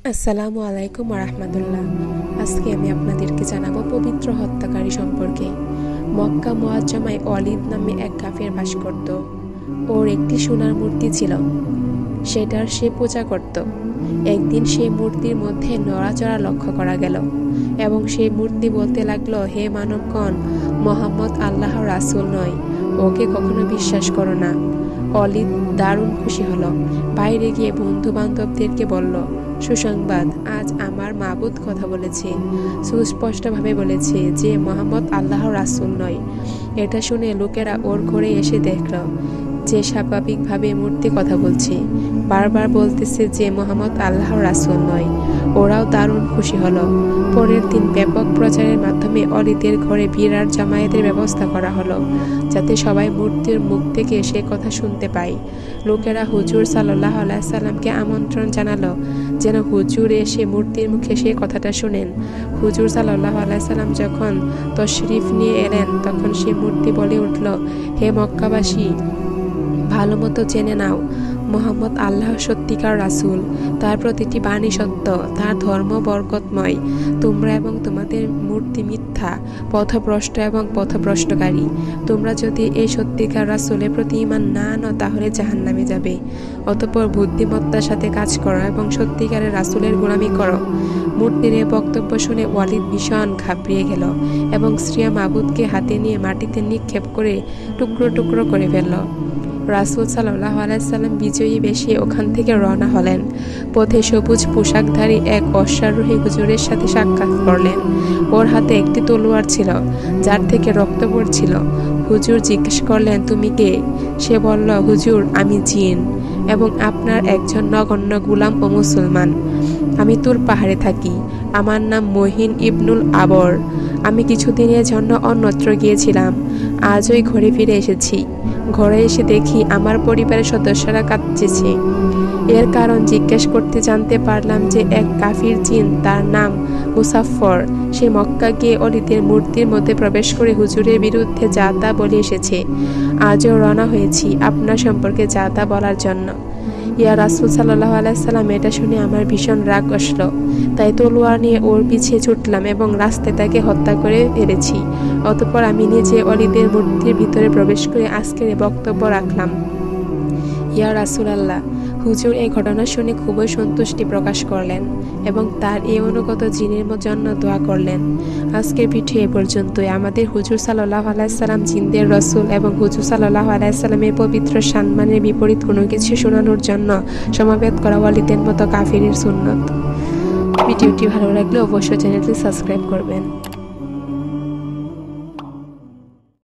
আসসালামু আলাইকুম রাহমাতুল্লাহ। আজকে আমি আপনাদেরকে জানাবো পবিত্র হত্যাকারী সম্পর্কে। মক্কা মুআজ্জামায় ওয়ালিদ নামে এক কাফের বাস করত। ওর একটি সোনার মূর্তি ছিল, সেটার সে পূজা করত। একদিন সেই মূর্তির মধ্যে নড়াচড়া লক্ষ্য করা গেল এবং সেই মূর্তি বলতে লাগলো, হে মানবগণ, মোহাম্মদ আল্লাহর রাসূল নয়, ওকে কখনো বিশ্বাস করো না। ওয়ালিদ দারুণ খুশি হলো। বাইরে গিয়ে বন্ধু বান্ধবদেরকে বলল, সুসংবাদ, আজ আমার মাবুদ কথা বলেছে, সুস্পষ্টভাবে বলেছে যে মোহাম্মদ আল্লাহর রাসূল নয়। এটা শুনে লোকেরা ওর ঘরে এসে দেখল যে স্বাভাবিকভাবে মূর্তি কথা বলছে, বারবার বলতেছে যে মোহাম্মদ আল্লাহর রাসূল নয়। ওরাও দারুণ খুশি হলো। পরের দিন ব্যাপক প্রচারের মাধ্যমে ওয়ালিদের ঘরে বিরাট জামায়াতের ব্যবস্থা করা হলো, যাতে সবাই মূর্তির মুখ থেকে সে কথা শুনতে পায়। লোকেরা হুজুর সাল্লাল্লাহু আলাইহি সাল্লামকে আমন্ত্রণ জানালো যেন হুজুর এসে মূর্তির মুখে সে কথাটা শুনেন। হুজুর সাল্লাল্লাহু আলাইহি সাল্লাম যখন তশরিফ নিয়ে এলেন, তখন সে মূর্তি বলে উঠল, হে মক্কাবাসী, ভালো মতো জেনে নাও, মোহাম্মদ আল্লাহ সত্যিকার রাসূল। তার প্রতিটি বাণী সত্য, তার ধর্ম বরকতময়। তোমরা এবং তোমাদের মূর্তি মিথ্যা, পথভ্রষ্ট এবং পথভ্রষ্টকারী। তোমরা যদি এই সত্যিকার রাসূলের প্রতি ঈমান না আনো, তাহলে জাহান্নামে যাবে। অতঃপর বুদ্ধিমত্তার সাথে কাজ করো এবং সত্যিকারের রাসূলের গোলামি করো। মূর্তির এই বক্তব্য শুনে ওয়ালিদ ভীষণ ঘাবড়িয়ে গেল এবং শ্রিয়া মাবুদকে হাতে নিয়ে মাটিতে নিক্ষেপ করে টুকরো টুকরো করে ফেলল। রাসূল সাল্লাল্লাহু আলাইহি সাল্লাম বিজয়ী বেশে ওখান থেকে রওনা হলেন। পথে সবুজ পোশাকধারী এক অশ্বারোহী হুজুরের সাথে সাক্ষাৎ করলেন। ওর হাতে একটি তলোয়ার ছিল, যার থেকে রক্ত পড়ছিল। হুজুর জিজ্ঞেস করলেন, তুমি কে? সে বলল, হুজুর, আমি জিন এবং আপনার একজন নগণ্য গোলাম ও মুসলমান। আমি তুর পাহাড়ে থাকি। আমার নাম মহিন ইবনুল আবর। আমি কিছুদিনের জন্য অন্যত্র গিয়েছিলাম। আজই ঘরে ফিরে এসেছি। ঘরে এসে দেখি আমার পরিবারের সদস্যরা কাঁদছে। এর কারণ জিজ্ঞেস করতে জানতে পারলাম যে এক কাফির জিন, তার নাম মুসাফফর, সে মক্কা গিয়ে ওয়ালিদের মূর্তির মধ্যে প্রবেশ করে হুজুরের বিরুদ্ধে যা তা বলে এসেছে। আজও রওনা হয়েছি আপনার সম্পর্কে যা তা বলার জন্য। ইয়া রাসূল সাল্লাল্লাহু আলাইহি সাল্লাম, এটা শুনে আমার ভীষণ রাগ আসলো। তাই তলোয়ার নিয়ে ওর পিছে ছুটলাম এবং রাস্তায় তাকে হত্যা করে ফেলেছি। অতঃপর আমি নিজে ওয়ালিদের মূর্তির ভিতরে প্রবেশ করে আজকের বক্তব্য রাখলাম। ইয়া রাসূলাল্লাহ, হুজুর এই ঘটনা শুনে খুবই সন্তুষ্টি প্রকাশ করলেন এবং তার এই অনুগত জিনের জন্য দোয়া করলেন। আজকের ভিডিও এ পর্যন্তই। আমাদের হুজুর সাল্লাল্লাহু আলাইহি সাল্লাম জিনদের রাসূল এবং হুজুর সাল্লাল্লাহু আলাইহি সাল্লামের পবিত্র সম্মানের বিপরীত কোনো কিছু শোনানোর জন্য সমাবেত করা ওয়ালিদের মতো কাফিরের সুন্নত। ভিডিওটি ভালো লাগলে অবশ্যই চ্যানেলটি সাবস্ক্রাইব করবেন।